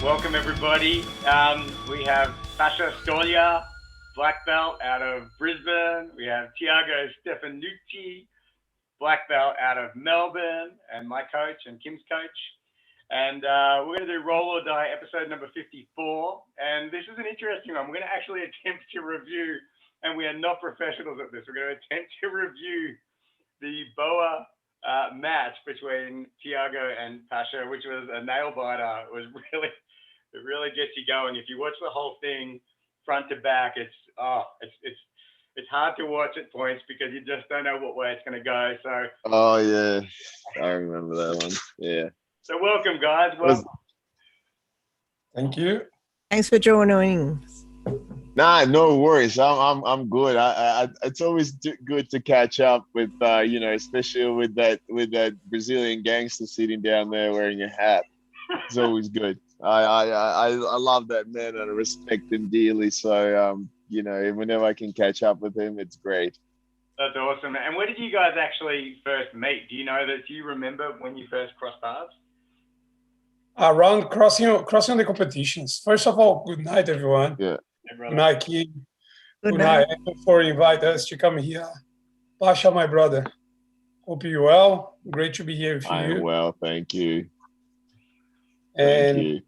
Welcome everybody. We have Sasha Stoylar, black belt out of Brisbane. We have Tiago Stefannuti, black belt out of Melbourne, and my coach and Kim's coach. And we're going to do Roll or Die episode number 54. And this is an interesting one. We're going to actually attempt to review, and we are not professionals at this, we're going to attempt to review the BOA match between Tiago and Pasha, which was a nail biter. It really gets you going. If you watch the whole thing front to back, it's hard to watch at points because you just don't know what way it's going to go. So. Oh yeah, I remember that one. Yeah. So welcome, guys. Welcome. Thank you. Thanks for joining. Nah, no worries. I'm good. It's always good to catch up with especially with that Brazilian gangster sitting down there wearing a hat. It's always good. I love that man and I respect him dearly. So whenever I can catch up with him, it's great. That's awesome. And where did you guys actually first meet? Do you remember when you first crossed paths? Around crossing the competitions. First of all, good night, everyone. Yeah. Good night, Kim. Good night. For inviting us to come here. Pasha, my brother. Hope you're well. Great to be here with you. I'm well, thank you. And thank you.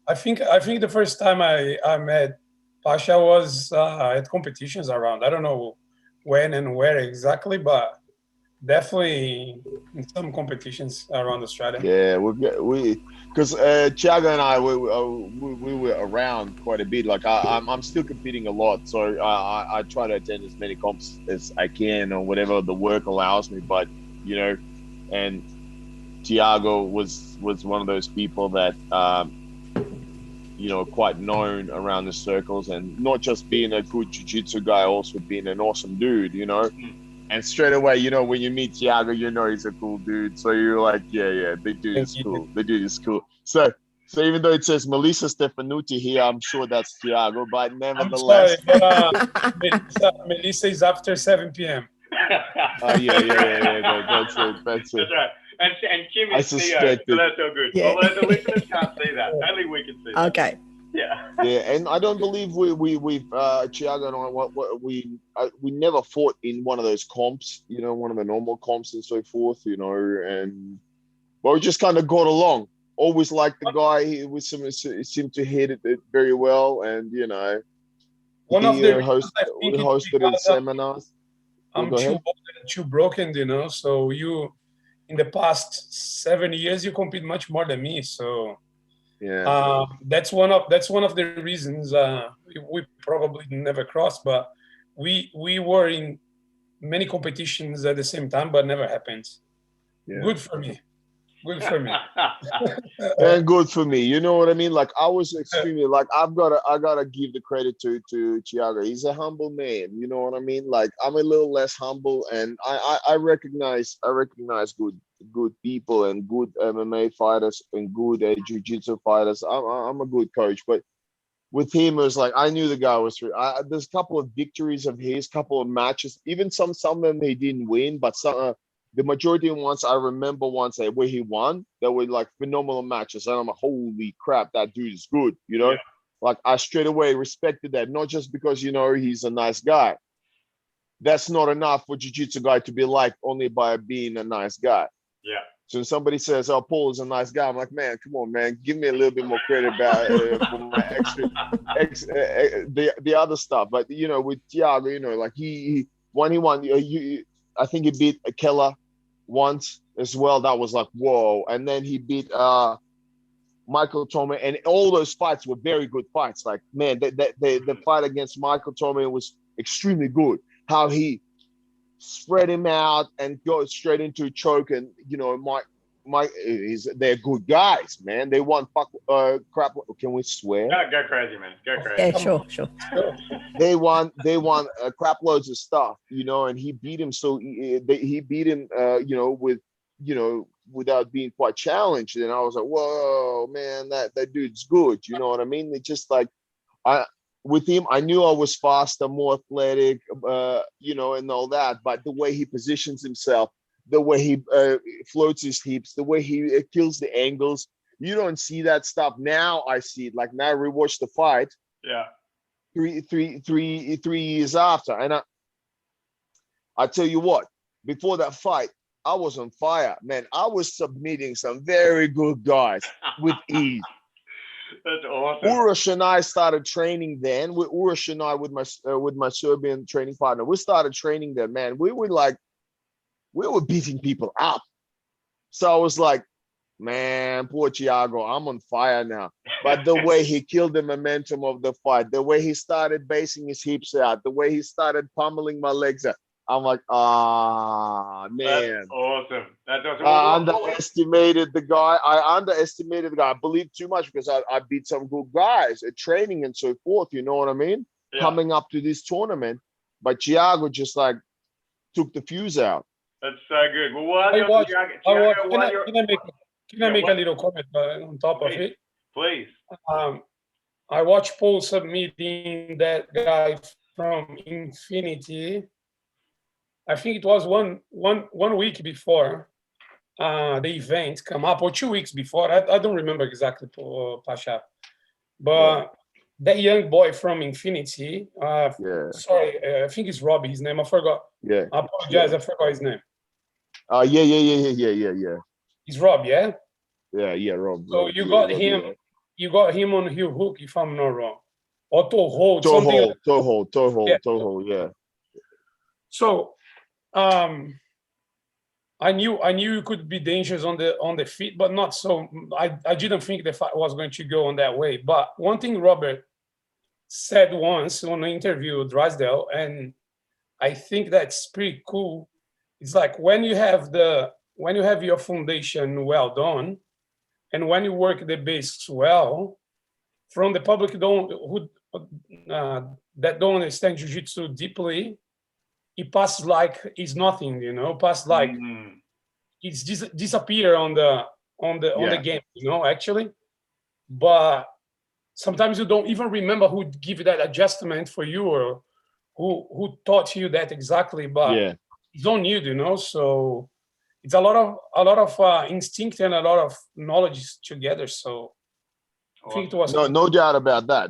I think the first time I met Pasha was at competitions around. I don't know when and where exactly, but definitely in some competitions around Australia. Yeah, because Thiago and I we were around quite a bit. Like I'm still competing a lot, so I try to attend as many comps as I can or whatever the work allows me. But and Thiago was one of those people that quite known around the circles, and not just being a good jiu-jitsu guy, also being an awesome dude. And straight away, when you meet Tiago, he's a cool dude. So you're like, yeah, the dude is cool. The dude is cool. So even though it says Melissa Stefannuti here, I'm sure that's Tiago, but nevertheless. I'm sorry, Melissa is after 7 p.m. Yeah. That's it. That's right. And Kim is CEO, so that's all good. Yeah. Although the listeners can't see that. Only we can see that. Okay. Yeah. Yeah, and I don't believe we've Thiago and I we never fought in one of those comps, one of the normal comps and so forth, and we just kind of got along. Always liked the guy. He seemed to hit it very well, and One of the we hosted in seminars. I'm too broken, so you in the past 7 years you compete much more than me, so. Yeah, that's one of the reasons we probably never crossed, but we were in many competitions at the same time, but never happened. Yeah. Good for me. And good for me. You know what I mean? Like I was extremely I gotta give the credit to Thiago. He's a humble man. You know what I mean? Like I'm a little less humble, and I recognize good people and good MMA fighters and good jiu-jitsu fighters. I'm a good coach, but with him it was like I knew the guy was. There's a couple of victories of his, couple of matches. Even some of them he didn't win, but some. The majority of ones I remember where he won, they were like phenomenal matches. And I'm like, holy crap, that dude is good, Yeah. Like I straight away respected that, not just because, he's a nice guy. That's not enough for jiu-jitsu guy to be liked only by being a nice guy. Yeah. So when somebody says, oh, Paul is a nice guy, I'm like, man, come on, man, give me a little bit more credit about for my the other stuff. But, with Thiago, like he won, I think he beat Keller once as well. That was like, whoa. And then he beat Michael Tome, and all those fights were very good fights. Like, man, the fight against Michael Tome was extremely good. How he spread him out and go straight into a choke, and they're good guys, man. They won crap. Can we swear? Go crazy, man. Go crazy. Yeah, sure. They won crap loads of stuff, and he beat him. So he beat him, without being quite challenged. And I was like, whoa, man, that dude's good. You know what I mean? It's just like with him, I knew I was faster, more athletic, and all that. But the way he positions himself, the way he floats his hips, the way he kills the angles, You don't see that stuff now. I see it. Like now, I rewatch the fight. Yeah. 3 years after, and I tell you what. Before that fight, I was on fire, man. I was submitting some very good guys with ease. That's awesome. Uroš and I started training then. With Uroš and I, with my Serbian training partner, we started training then, man. We were beating people up. So I was like, man, poor Thiago, I'm on fire now. But the way he killed the momentum of the fight, the way he started basing his hips out, the way he started pummeling my legs out, I'm like, man. That's awesome. That's awesome. I underestimated the guy. I believed too much because I beat some good guys at training and so forth. You know what I mean? Yeah. Coming up to this tournament, but Thiago just like took the fuse out. That's so good. Well, while you're Thiago, can I make a little comment on top of it? Please. I watched Paul submitting that guy from Infinity. I think it was one week before the event come up, or 2 weeks before. I don't remember exactly, Pasha. But that young boy from Infinity, sorry, I think it's Robbie, his name. I forgot. Yeah. I apologize, I forgot his name. Yeah. It's Rob, yeah? Yeah, Rob. So you got him on heel hook, if I'm not wrong. Or toe hold, something. Toe hold, yeah. So I knew you could be dangerous on the feet, but not so. I didn't think the fight was going to go on that way. But one thing Robert said once on an interview with Drysdale, and I think that's pretty cool. It's like when you have your foundation well done, and when you work the basics well, from the public that don't understand jiu-jitsu deeply, it passes like it's nothing, passes like it's disappear on the game, actually. But sometimes you don't even remember who give that adjustment for you or who taught you that exactly, but it's on you, so it's a lot of instinct and a lot of knowledge together. So I think it was no doubt about that.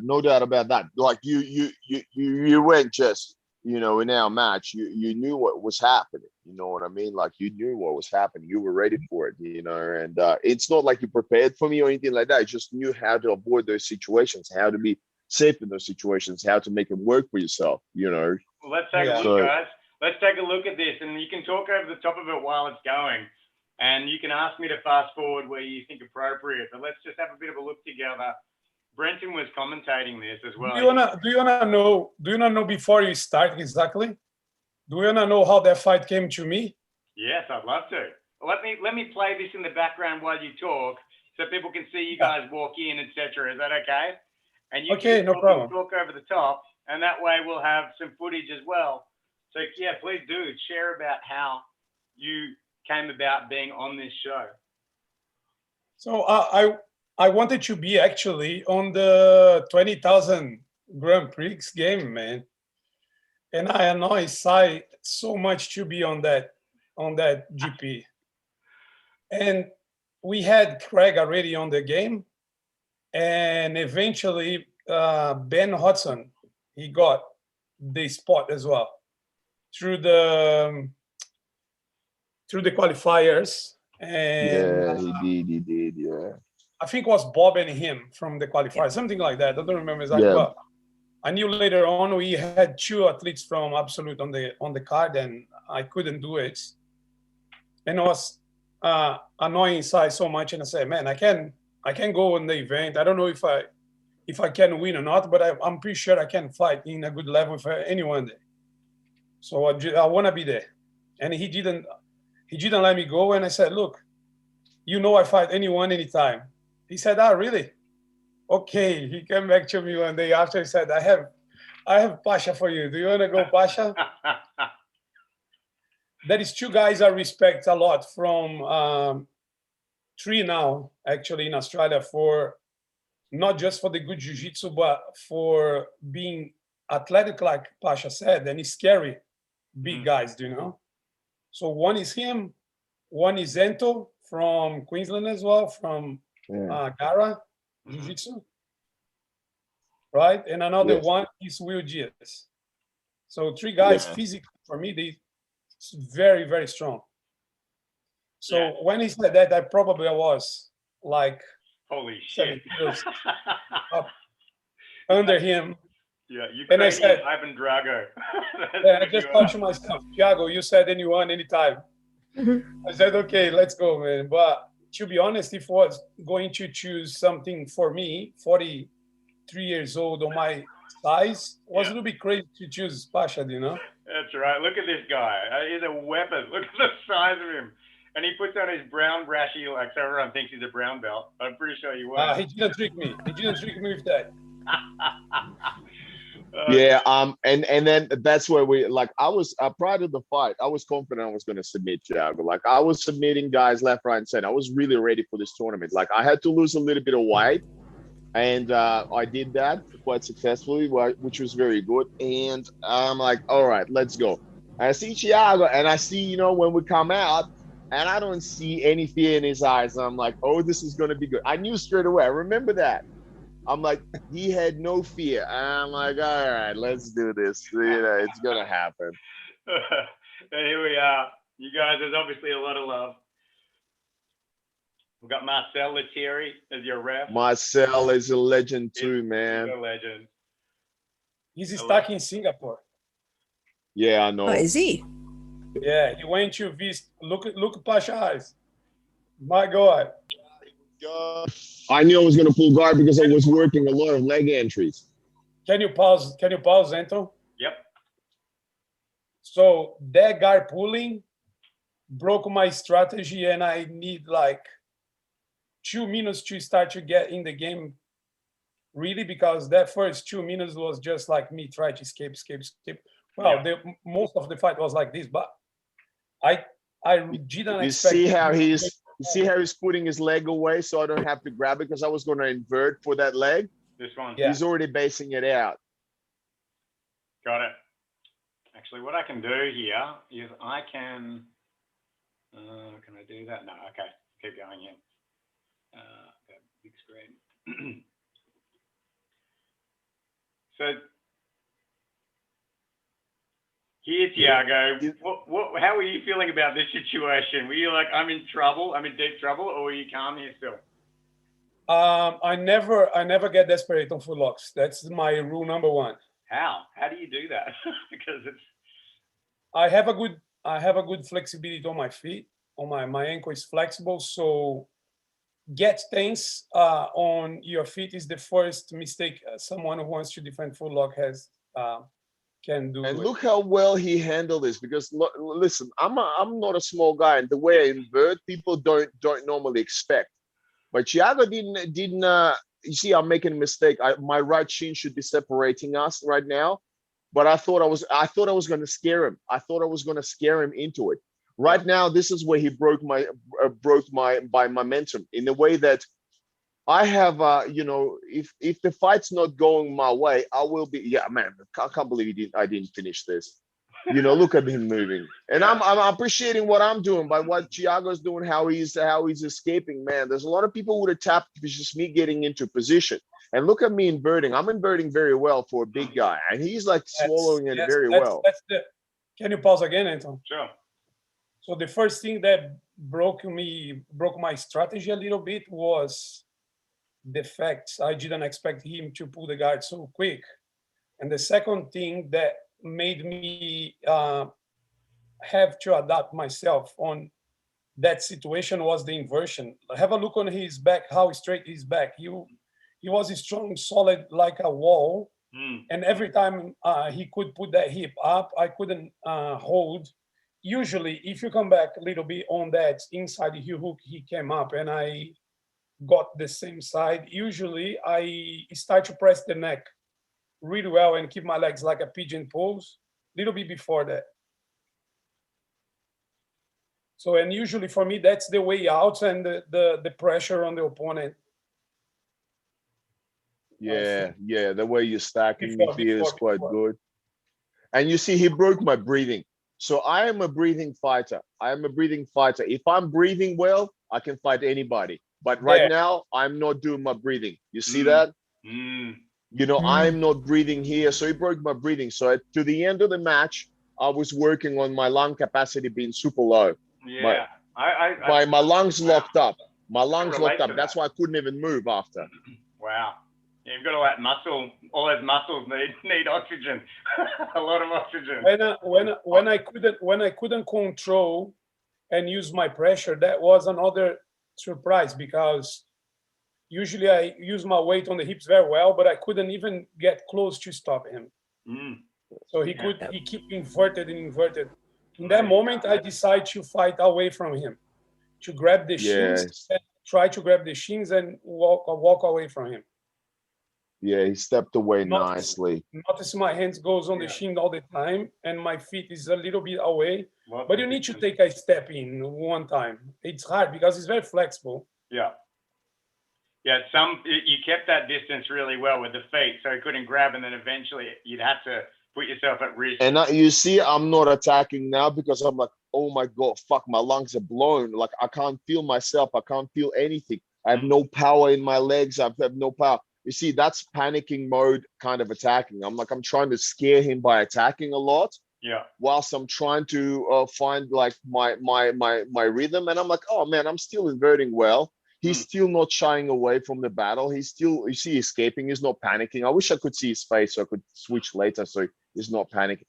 Like you went just in our match, you knew what was happening. You know what I mean? Like you knew what was happening. You were ready for it, and it's not like you prepared for me or anything like that. You just knew how to avoid those situations, how to be safe in those situations, how to make it work for yourself, Well, let's take a look, guys. Let's take a look at this, and you can talk over the top of it while it's going. And you can ask me to fast forward where you think appropriate, but let's just have a bit of a look together. Brenton was commentating this as well. Do you wanna know before you start exactly? Do you wanna know how that fight came to me? Yes, I'd love to. Let me play this in the background while you talk, so people can see you guys walk in, etc. Is that okay? And you can no problem. Talk over the top, and that way we'll have some footage as well. So yeah, please do share about how you came about being on this show. So I wanted to be actually on the 20,000 Grand Prix game, man. And I annoy Sai so much to be on that GP. And we had Craig already on the game. And eventually Ben Hodgson, he got the spot as well through the qualifiers. And he did, yeah. I think it was Bob and him from the qualifiers, something like that. I don't remember exactly. Yeah. But I knew later on we had 2 athletes from Absolute on the card, and I couldn't do it. And I was annoying Sai so much, and I said, "Man, I can go on the event. I don't know if I can win or not, but I'm pretty sure I can fight in a good level for anyone there. So I want to be there." And he didn't let me go, and I said, "Look, I fight anyone, anytime." He said, "Ah, really? Okay." He came back to me one day after. He said, I have Pasha for you. Do you want to go, Pasha?" There is 2 guys I respect a lot from 3 now, actually, in Australia, for not just for the good jiu-jitsu, but for being athletic, like Pasha said, and scary big guys, So one is him, one is Ento from Queensland as well, from Gara, Jiu-Jitsu, right? And another Yes. one is Will Diaz. So 3 guys Yeah. physically, for me, they very, very strong. So Yeah. when he said that, I probably was like Holy 7 shit. kilos up under him. Yeah, you And I crazy said, Ivan Drago. That's yeah, I what just you thought are. to myself, Thiago, you said anyone, anytime. I said, okay, let's go, man. But to be honest, if I was going to choose something for me, 43 years old on my size, was a little bit crazy to choose Pasha, you know? That's right. Look at this guy. He's a weapon. Look at the size of him. And he puts on his brown brashy, like so everyone thinks he's a brown belt. I'm pretty sure he won't. He didn't trick me. He didn't trick me with that. Yeah, and then that's where we like. I was prior to the fight, I was confident I was going to submit Thiago. Like I was submitting guys left, right, and center. I was really ready for this tournament. Like I had to lose a little bit of weight, and I did that quite successfully, which was very good. And I'm like, all right, let's go. And I see Thiago, and I see, you know, when we come out, and I don't see any fear in his eyes. I'm like, oh, this is going to be good. I knew straight away. I remember that. I'm like, he had no fear. And I'm like, all right, let's do this. You know, it's going to happen. And here we are. You guys, there's obviously a lot of love. We've got Marcel Lethierry as your ref. Marcel is a legend too, man. He's a legend. He's stuck in Singapore. Yeah, I know. Oh, is he? Yeah, he went to visit. Look at Pasha eyes. My God. I knew I was going to pull guard because I was working a lot of leg entries. Can you pause, Anton? Yep. So that guard pulling broke my strategy, and I need like 2 minutes to start to get in the game, really, because that first 2 minutes was just like me trying to escape. Well, most of the fight was like this, but I didn't expect. You see how he's putting his leg away so I don't have to grab it because I was going to invert for that leg? This one. Yeah. He's already basing it out. Got it. Actually, what I can do here is I can I do that? No, okay. Keep going here. Big screen. So here, Thiago, how were you feeling about this situation? Were you like, I'm in trouble, I'm in deep trouble, or were you calm here still? I never get desperate on foot locks. That's my rule number 1. How do you do that? Because it's I have a good flexibility on my feet. On my ankle is flexible, so get things on your feet is the first mistake someone who wants to defend foot lock has can do. And look how well he handled this. Because listen, I'm not a small guy, and the way I invert, people don't normally expect. But Thiago didn't. You see, I'm making a mistake. My right shin should be separating us right now, but I thought I was going to scare him. I thought I was going to scare him into it. Right now, this is where he broke my momentum in the way that I have, you know, if the fight's not going my way, I will be. Yeah, man, I can't believe I didn't finish this. You know, look at him moving, and I'm appreciating what I'm doing by what Thiago's doing, how he's escaping. Man, there's a lot of people who would have tapped if it's just me getting into position. And look at me inverting. I'm inverting very well for a big guy, and he's like swallowing it very well. Can you pause again, Anton? Sure. So the first thing that broke my strategy a little bit was the fact I didn't expect him to pull the guard so quick. And the second thing that made me have to adapt myself on that situation was the inversion. Have a look on his back, how straight his back. He was strong, solid like a wall. And every time he could put that hip up, I couldn't hold. Usually, if you come back a little bit on that inside heel hook, he came up and I got the same side. Usually, I start to press the neck really well and keep my legs like a pigeon pose a little bit before that. So, and usually for me, that's the way out and the pressure on the opponent. Yeah, the way you're stacking me here is quite good. And you see, he broke my breathing. So I am a breathing fighter. If I'm breathing well, I can fight anybody. But right Yeah. now, I'm not doing my breathing. You see Mm. that? Mm. You know, I'm not breathing here. So he broke my breathing. So to the end of the match, I was working on my lung capacity being super low. Yeah. My lungs wow. locked up. My I can lungs relate locked up. to That's that. why I couldn't even move after. Wow. Yeah, you've got all that muscle. All those muscles need oxygen. A lot of oxygen. When I couldn't control and use my pressure, that was another surprise, because usually I use my weight on the hips very well, but I couldn't even get close to stop him. Mm. So he keep inverted and inverted. In that moment, I decide to fight away from him, to grab the shins, Yes. and try to grab the shins and walk away from him. Yeah, he stepped away nicely. Notice my hands goes on the shin all the time, and my feet is a little bit away. But you need to take a step in one time. It's hard because it's very flexible. Yeah. Yeah, you kept that distance really well with the feet, so you couldn't grab, and then eventually you'd have to put yourself at risk. And you see, I'm not attacking now because I'm like, oh my God, fuck, my lungs are blown. Like I can't feel myself. I can't feel anything. I have no power in my legs. I have no power. You see, that's panicking mode kind of attacking. I'm trying to scare him by attacking a lot. Yeah. Whilst I'm trying to find like my rhythm. And I'm like, oh man, I'm still inverting well. He's still not shying away from the battle. He's still, you see, escaping. He's not panicking. I wish I could see his face so I could switch later so he's not panicking.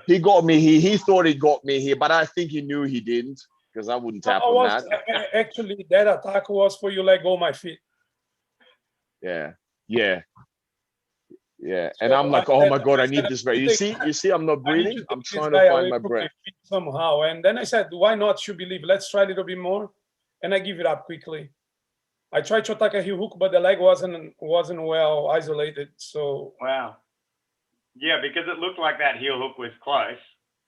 He got me here. He thought he got me here, but I think he knew he didn't, because I wouldn't tap on that. Actually, that attack was for you let go my feet. Yeah. And I'm like, oh my God, I need this breath. You see, I'm not breathing. I'm trying to find my breath. Somehow. And then I said, why not? You believe? Let's try a little bit more. And I give it up quickly. I tried to attack a heel hook, but the leg wasn't well isolated. So wow, yeah, because it looked like that heel hook was close.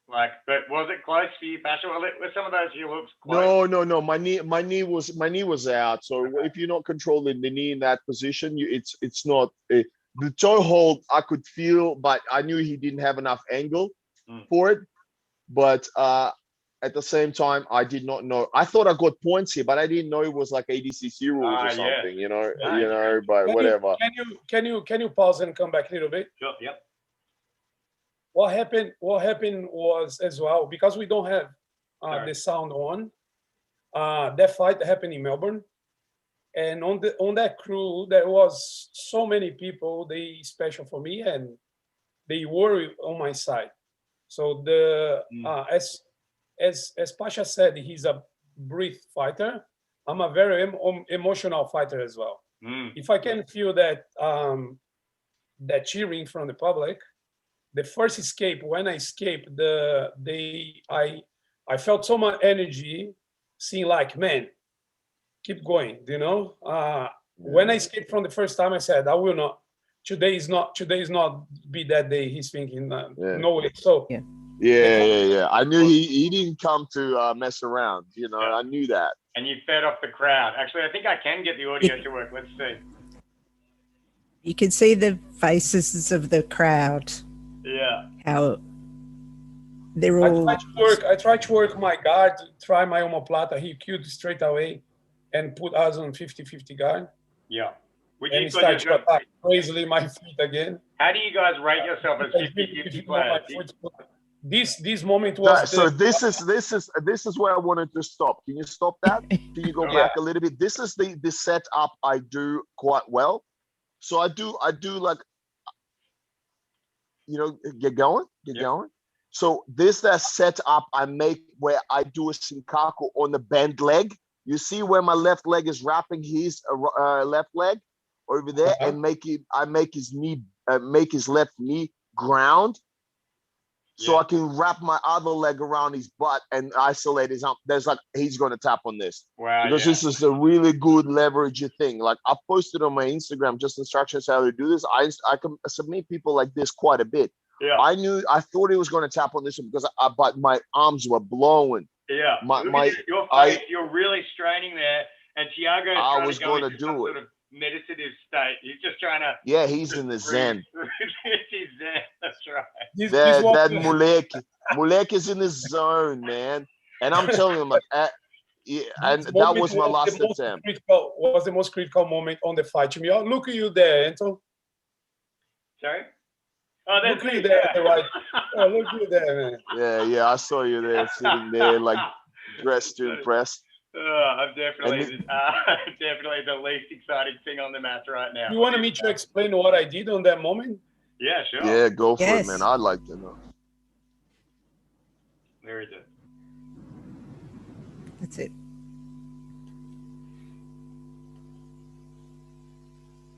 Like, but was it close for you, Pasha? Were some of those heel hooks close? No. My knee was out. So if you're not controlling the knee in that position, it's not. The toe hold I could feel, but I knew he didn't have enough angle for it. But at the same time, I did not know. I thought I got points here, but I didn't know it was like ADCC rules or something. You know. But whatever. Can you pause and come back a little bit? Sure. Yep. What happened was, as well, because we don't have the sound on. That fight happened in Melbourne, and on that crew there was so many people. They special for me, and they were on my side. So as Pasha said, he's a breath fighter. I'm a very emotional fighter as well. If I can feel that that cheering from the public, the first escape, when I escaped, I felt so much energy, seeing like, man, keep going, you know. When I escaped from the first time, I said, I will not. Today is not be that day. He's thinking, no way. So yeah. I knew he didn't come to mess around. You know, I knew that. And you fed off the crowd. Actually, I think I can get the audio to work. Let's see. You could see the faces of the crowd. Yeah. How they're all. I tried to work my guard, try my omoplata. He killed straight away and put us on 50-50 guard. Yeah. And he started to attack crazily my feet again. How do you guys rate yourself as 50-50 players? This moment was this is where I wanted to stop. Can you stop that? Can you go back a little bit? This is the setup I do quite well. So I do like, you know, get going. So this that setup I make where I do a shinkaku on the bent leg. You see where my left leg is wrapping his left leg over there, and I make his knee, make his left knee ground, so I can wrap my other leg around his butt and isolate his arm. There's like, he's going to tap on this. Wow, because this is a really good leverage thing. Like I posted on my Instagram just instructions how to do this. I can submit people like this quite a bit. Yeah. I thought he was going to tap on this one because but my arms were blowing. Yeah. Your face, you're really straining there, and Thiago I was going to do it. Sort of meditative state. He's just trying to. Yeah, he's in the zen. He's zen. That's right. That Mulek is in the zone, man. And I'm telling him, like, Yeah, and This that moment was my last the most attempt. critical, was the most critical moment on the fight. To me, oh, look at you there, Anton. Sorry. Oh, there's Look at you me. there, Yeah. the right. Oh, look at you there, man. Yeah, I saw you there sitting there like dressed to impress. I'm And definitely definitely the least exciting thing on the mat right now. You wanted me to explain what I did on that moment? Yeah, sure. yeah, go for it, Yes. man. I'd like to know. Where is it? That's it.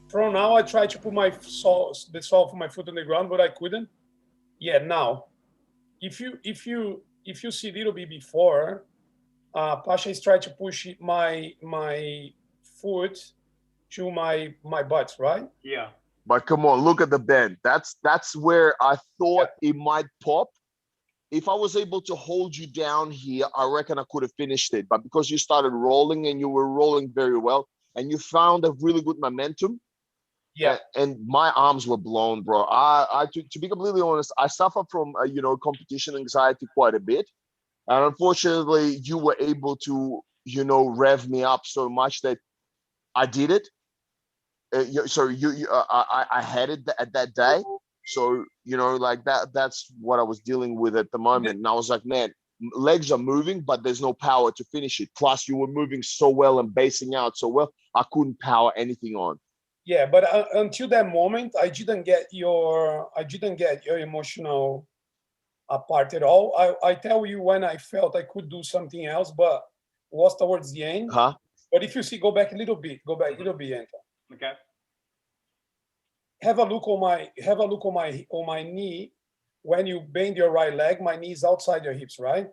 From now, I tried to put the sole of my foot on the ground, but I couldn't. Yeah, now, if you see a little bit before, Pasha is trying to push my foot to my butt, right? Yeah. But come on, look at the bend. That's where I thought it might pop. If I was able to hold you down here, I reckon I could have finished it. But because you started rolling and you were rolling very well, and you found a really good momentum, Yeah. and my arms were blown, bro. To be completely honest, I suffer from competition anxiety quite a bit, and unfortunately, you were able to rev me up so much that I did it. I had it at that day. So like that's what I was dealing with at the moment, and I was like, man, legs are moving, but there's no power to finish it. Plus, you were moving so well and basing out so well, I couldn't power anything on. Yeah, but until that moment, I didn't get your emotional part at all. I tell you when I felt I could do something else, but it was towards the end. Huh? But if you see, go back a little bit, Anton. Okay. Have a look on my knee. When you bend your right leg, my knee is outside your hips, right?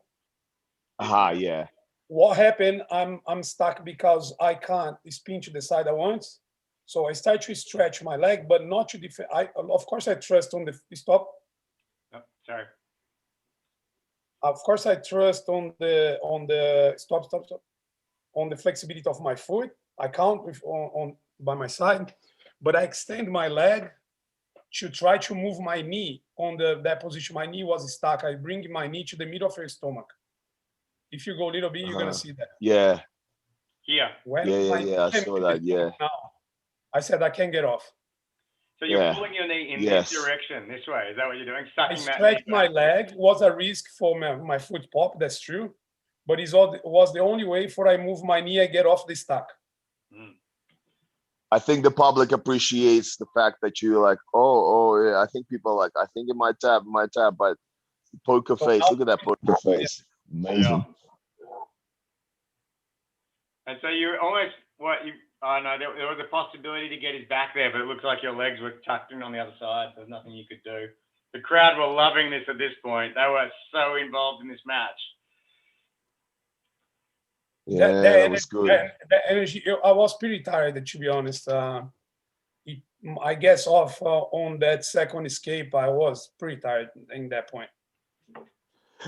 Yeah. What happened? I'm stuck because I can't spin to the side I want. So I start to stretch my leg, but not to defend. Of course, I trust on the stop. Oh, sorry. Of course, I trust on the stop on the flexibility of my foot. I count on by my side, but I extend my leg to try to move my knee on that position. My knee was stuck. I bring my knee to the middle of your stomach. If you go a little bit, you're gonna see that. Yeah. Here. When Yeah. I saw that. Yeah. Now, I said I can't get off. So you're Yeah. pulling your knee in Yes. this direction, this way. Is that what you're doing? I Sucking that stretched knee my back. leg. Was a risk for my foot pop. That's true, but it was the only way for I move my knee and get off the stack. I think the public appreciates the fact that you're like, oh yeah. I think people are like, I think it might tap, but poker face. Look at that poker face. Amazing. Yeah. And so you're almost no, there was a possibility to get his back there, but it looks like your legs were tucked in on the other side. There's nothing you could do. The crowd were loving this at this point. They were so involved in this match. Yeah, that was good. That energy. I was pretty tired, to be honest. I guess off on that second escape, I was pretty tired in that point.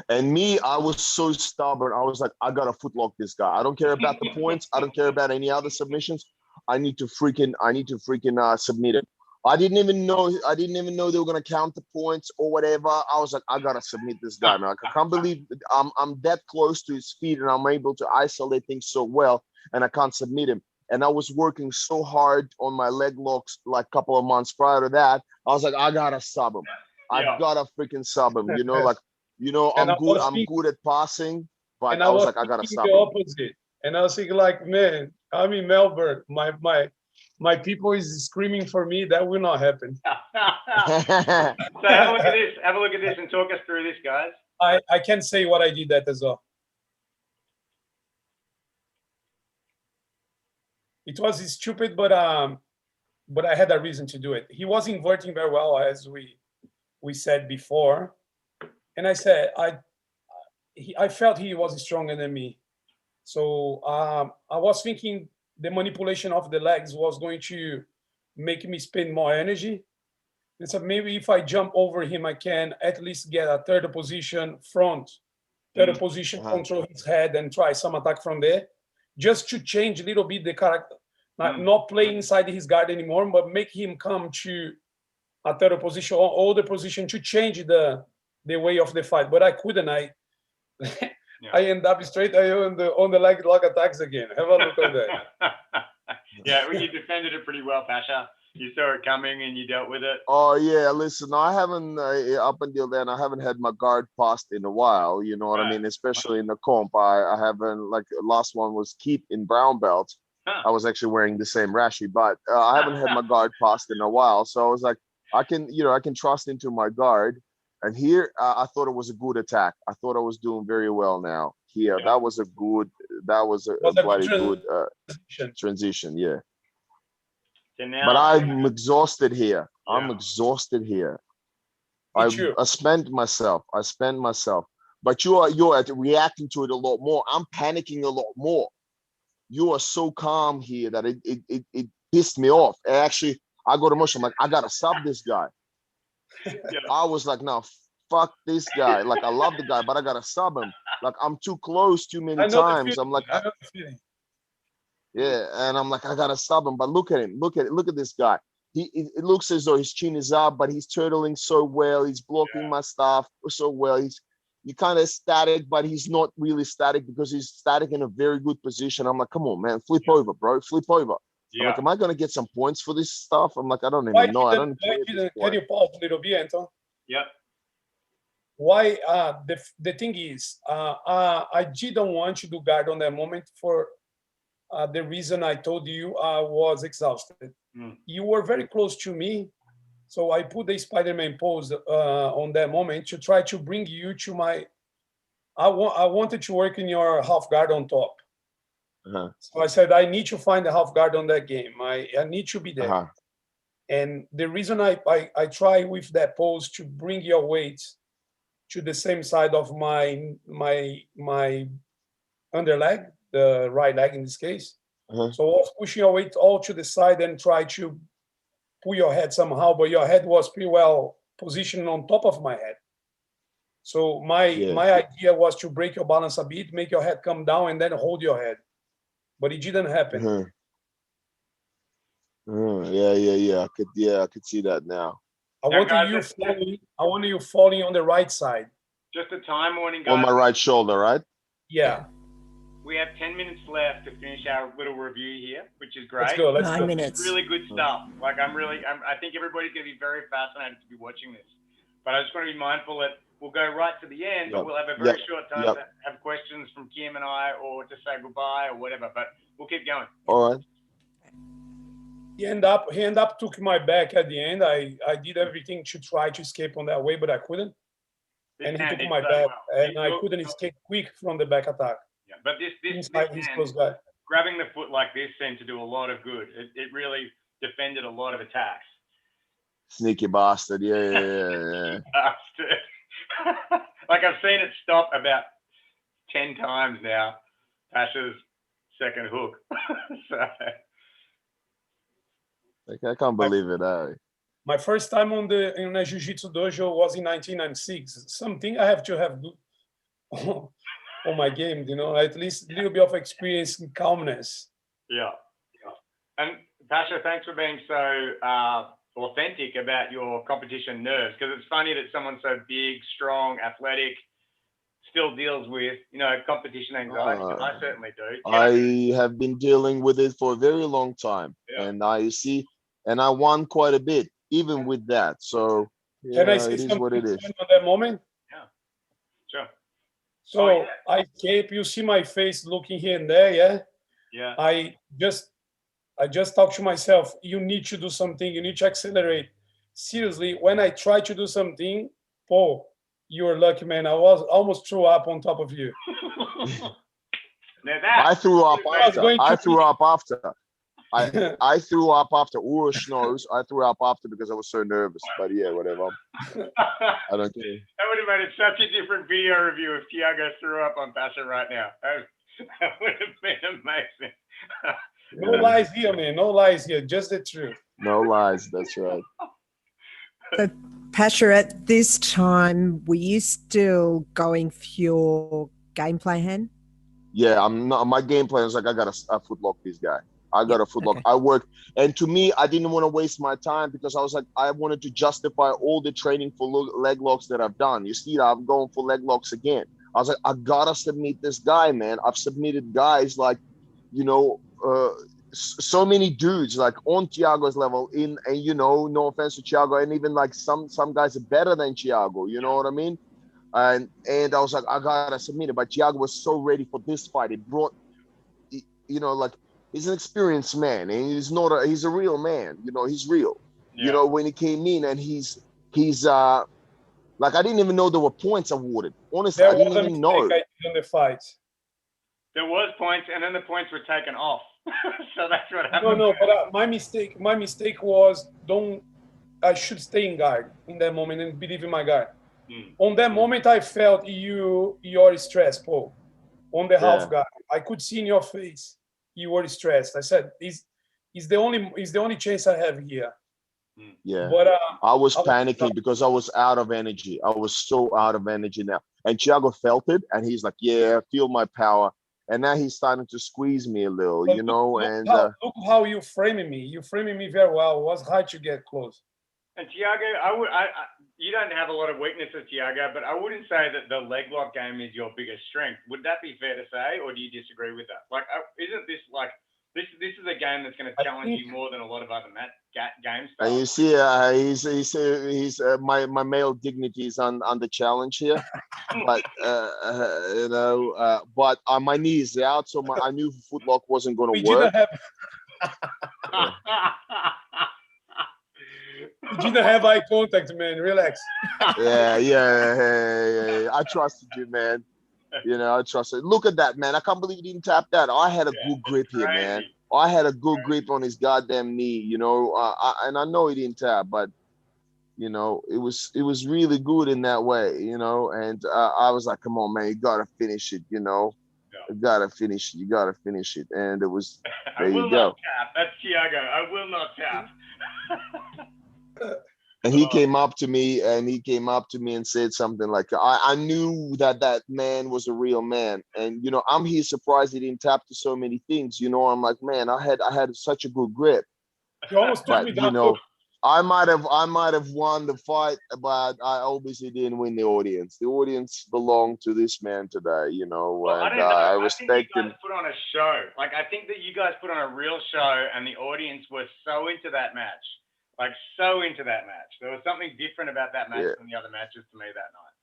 And me, I was so stubborn. I was like, I gotta footlock this guy. I don't care about the points. I don't care about any other submissions. I need to freaking submit it. I didn't even know they were gonna count the points or whatever. I was like, I gotta submit this guy, man. I can't believe I'm that close to his feet and I'm able to isolate things so well, and I can't submit him. And I was working so hard on my leg locks like a couple of months prior to that. I was like, I gotta sub him. I gotta freaking sub him. I'm good at passing, but I was like, I gotta sub the him. opposite. And I was thinking, like, man, I'm in Melbourne. My people is screaming for me. That will not happen. So have a look at this. Have a look at this and talk us through this, guys. I can say what I did that as well. It was stupid, but I had a reason to do it. He was inverting very well, as we said before, and I said I felt he was stronger than me, so I was thinking the manipulation of the legs was going to make me spend more energy. And so maybe if I jump over him, I can at least get a third position, control his head and try some attack from there, just to change a little bit the character, not play inside his guard anymore, but make him come to a third position or other position to change the way of the fight. But I couldn't. I end up straight on the leg lock attacks again. Have a look at that. Yeah, well, you defended it pretty well, Pasha. You saw it coming and you dealt with it. Oh yeah, listen, I haven't up until then I haven't had my guard passed in a while. You know what I mean? Especially in the comp, I haven't, like, last one was Keep in brown belt. I was actually wearing the same Rashi, but I haven't had my guard passed in a while. So I was like, I can trust into my guard. And here, I thought it was a good attack. I thought I was doing very well now. Here, that was a bloody good transition. Yeah. So now, But I'm exhausted here. I'm exhausted here. I spent myself. But you're reacting to it a lot more. I'm panicking a lot more. You are so calm here that it pissed me off. Actually, I got emotional. I'm like, I gotta sub this guy. I was like, no, fuck this guy. Like, I love the guy, but I gotta sub him. Like, I'm too close too many times. I'm like, yeah, and I'm like, I gotta sub him. But look at him. Look at this guy. It looks as though his chin is up, but he's turtling so well. He's blocking my stuff so well. You're kind of static, but he's not really static because he's static in a very good position. I'm like, come on, man, flip over, bro, flip over. I'm like, am I gonna get some points for this stuff? I'm like, I don't even know. I don't care. Can you pause a little bit, Anton? Yeah. Why? The thing is, I didn't want to do guard on that moment for the reason I told you. I was exhausted. You were very close to me, so I put the Spider-Man pose on that moment to try to bring you to my. I wanted to work in your half guard on top. So I said, I need to find a half guard on that game. I need to be there. And the reason I try with that pose to bring your weight to the same side of my underleg, the right leg in this case. So I was pushing your weight all to the side and try to pull your head somehow, but your head was pretty well positioned on top of my head. So my idea was to break your balance a bit, make your head come down, and then hold your head. But it didn't happen. Yeah. I could see that now. I wanted you falling on the right side. Just a time warning, guys. On my right shoulder, right? Yeah. We have 10 minutes left to finish our little review here, which is great. Let's go. 9 minutes. It's really good stuff. Like, I think everybody's going to be very fascinated to be watching this. But I just want to be mindful that we'll go right to the end, but we'll have a very short time to have questions from Kim and I, or to say goodbye or whatever. But we'll keep going. All right. He ended up took my back at the end. I did everything to try to escape on that way, but I couldn't. And he took my back, and I couldn't escape quick from the back attack. Yeah, but this grabbing the foot like this seemed to do a lot of good. It really defended a lot of attacks. Sneaky bastard. Yeah. Bastard. Like, I've seen it stop about 10 times now. Pasha's second hook. So. I can't believe it. My first time in a jiu-jitsu dojo was in 1996. Something I have to have on my game, at least a little bit of experience and calmness. Yeah. And Pasha, thanks for being so authentic about your competition nerves, because it's funny that someone so big, strong, athletic still deals with, competition anxiety. I certainly do. I have been dealing with it for a very long time, and I won quite a bit, even with that. So can I say it is something what it is. at that moment? Yeah, sure. So I escape. You see my face looking here and there, yeah. Yeah. I just talk to myself. You need to do something. You need to accelerate. Seriously, when I try to do something, Paul, you're lucky, man. I was almost threw up on top of you. I threw up after. I threw up after. I threw up after. Urs knows. I threw up after because I was so nervous. But yeah, whatever. I don't care. That would have made it such a different video review if Tiago threw up on Pasha right now. That would have been amazing. No lies here, man. No lies here. Just the truth. No lies. That's right. So, Pasha, at this time, were you still going for your game plan? Yeah, I'm not. My game plan is like, I got to footlock this guy. I got a footlock. Okay. I work, and to me, I didn't want to waste my time because I was like, I wanted to justify all the training for leg locks that I've done. You see, I'm going for leg locks again. I was like, I gotta submit this guy, man. I've submitted guys like, you know, so many dudes like on Thiago's level and you know, no offense to Thiago, and even like some guys are better than Thiago, you know what I mean? And I was like, I gotta submit it. But Thiago was so ready for this fight. It brought, you know, like he's an experienced man and he's a real man, you know, he's real. Yeah. You know, when he came in and he's like, I didn't even know there were points awarded. Honestly, I didn't even know. In the fight. There was points, and then the points were taken off. So that's what happened. No, but my mistake was I should stay in guard in that moment and believe in my guard. On that moment, I felt your stress, Paul. On the half guard, I could see in your face you were stressed. I said, "Is the only chance I have here." Yeah, but I was panicking because I was out of energy. I was so out of energy now. And Thiago felt it, and he's like, "Yeah, feel my power." And now he's starting to squeeze me a little, you know. Look how you framing me. You framing me very well. It was hard to get close. And Thiago, you don't have a lot of weaknesses, Thiago, but I wouldn't say that the leg lock game is your biggest strength. Would that be fair to say, or do you disagree with that? Like, isn't this like this is a game that's going to challenge you more than a lot of other games? And you see, he's my male dignity is on the challenge here, but you know, but my knee is out, so I knew footlock wasn't going to work. You didn't have eye contact, man. Relax. Yeah. I trusted you, man. You know, I trusted. Look at that, man. I can't believe he didn't tap that. I had a good grip here, man. I had a good grip on his goddamn knee, you know. And I know he didn't tap, but you know, it was really good in that way, you know. And I was like, come on, man, you gotta finish it, you know. You gotta finish it. You gotta finish it. And it was there. You go. Not tap. That's Thiago. I will not tap. And he came up to me and said something like, I knew that man was a real man. And, you know, I'm here surprised he didn't tap to so many things. You know, I'm like, man, I had such a good grip. You almost took me down. You know, I might have won the fight, but I obviously didn't win the audience. The audience belonged to this man today, you know, well, and I respect him. I think you guys put on a show. Like, I think that you guys put on a real show and the audience was so into that match. Like, so into that match. There was something different about that match than the other matches to me that night.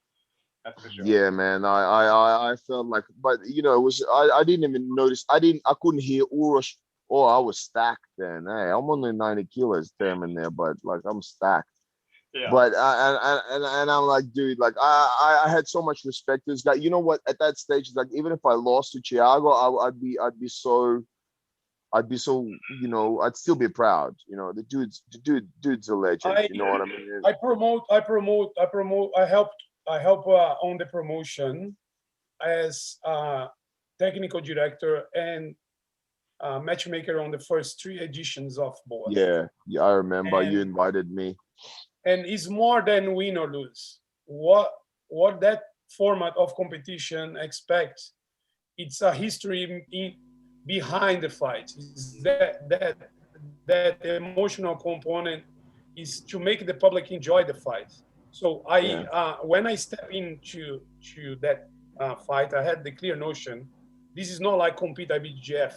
That's for sure. Yeah, man. I felt like, but you know, it was I didn't even notice. I couldn't hear Urosh. Oh, I was stacked then. Hey, I'm only 90 kilos damn in there, but like I'm stacked. Yeah. But and I'm like, dude, like I had so much respect for this guy. You know what? At that stage, like even if I lost to Thiago, I'd be so, you know, I'd still be proud. You know, the dude's a legend. You know what I mean? I promote. I help on the promotion as technical director and matchmaker on the first 3 editions of both. Yeah, I remember you invited me. And it's more than win or lose. What that format of competition expects, it's a history behind the fight. Is that emotional component is to make the public enjoy the fight. So when I step into that fight, I had the clear notion, this is not like compete IBJJF,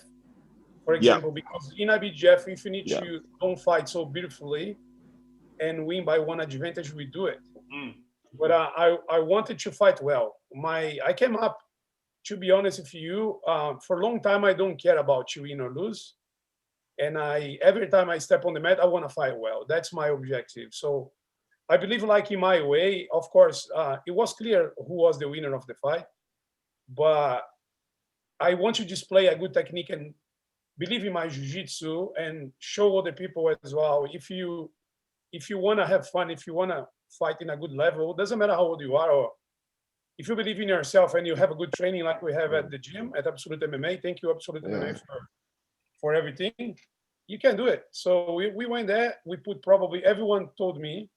for example, because in IBJJF, if you need to don't fight so beautifully and win by one advantage, we do it. But I wanted to fight well. I came up, to be honest with you, for a long time, I don't care about to win or lose. And every time I step on the mat, I want to fight well. That's my objective. So I believe, like in my way, of course, it was clear who was the winner of the fight. But I want to display a good technique and believe in my jiu-jitsu and show other people as well. If you want to have fun, if you want to fight in a good level, doesn't matter how old you are, or if you believe in yourself and you have a good training like we have at the gym at Absolute MMA, thank you Absolute MMA for everything, you can do it. So we went there, we put probably, everyone told me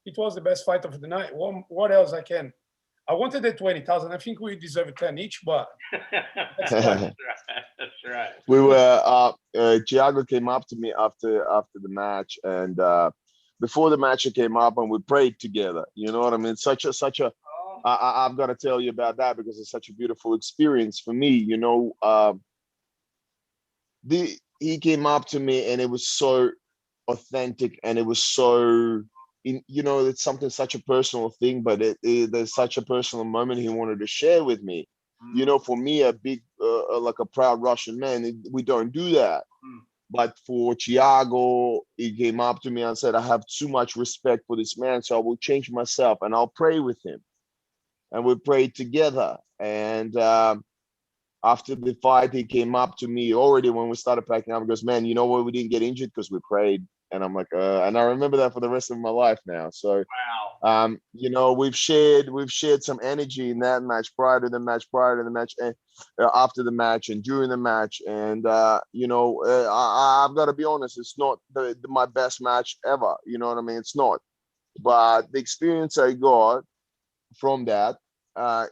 it was the best fight of the night. What else I wanted the 20,000. I think we deserve 10 each, but that's right. We were Thiago came up to me after the match, and before the match he came up and we prayed together. You know what I mean? Such a I've got to tell you about that because it's such a beautiful experience for me. You know, he came up to me and it was so authentic and it was so, you know, it's something such a personal thing, but there's such a personal moment he wanted to share with me. You know, for me, a big, like a proud Russian man, we don't do that. But for Thiago, he came up to me and said, I have too much respect for this man, so I will change myself and I'll pray with him. And we prayed together. And after the fight, he came up to me already when we started packing up. He goes, man, you know why we didn't get injured? Because we prayed. And I'm like, and I remember that for the rest of my life now. So, wow. you know, we've shared some energy in that match, prior to the match, and after the match, and during the match. And you know, I've got to be honest, it's not my best match ever. You know what I mean? It's not. But the experience I got from that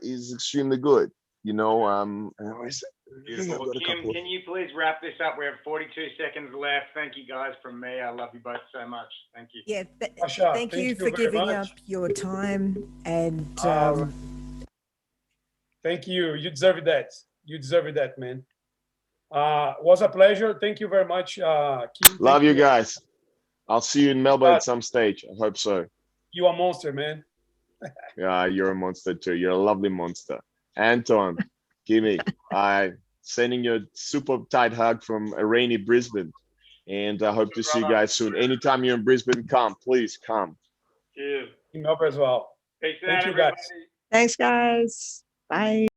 is extremely good. You know, Beautiful. Well, Kim, can you please wrap this up? We have 42 seconds left. Thank you guys from me. I love you both so much. Thank you. Yeah, Pasha, thank you for very giving much. up your time and Thank you. You deserve that. You deserve that, man. Was a pleasure. Thank you very much, Kim. Love you guys. I'll see you in Melbourne at some stage. I hope so. You a monster, man. Yeah, you're a monster too. You're a lovely monster. Anton, Kimmy, I sending you a super tight hug from a rainy Brisbane. And I hope to see you guys soon. Anytime you're in Brisbane, come. Please come. Cheers. In Melbourne as well. Peace Thank out, you, guys. everybody. thanks, guys. Bye.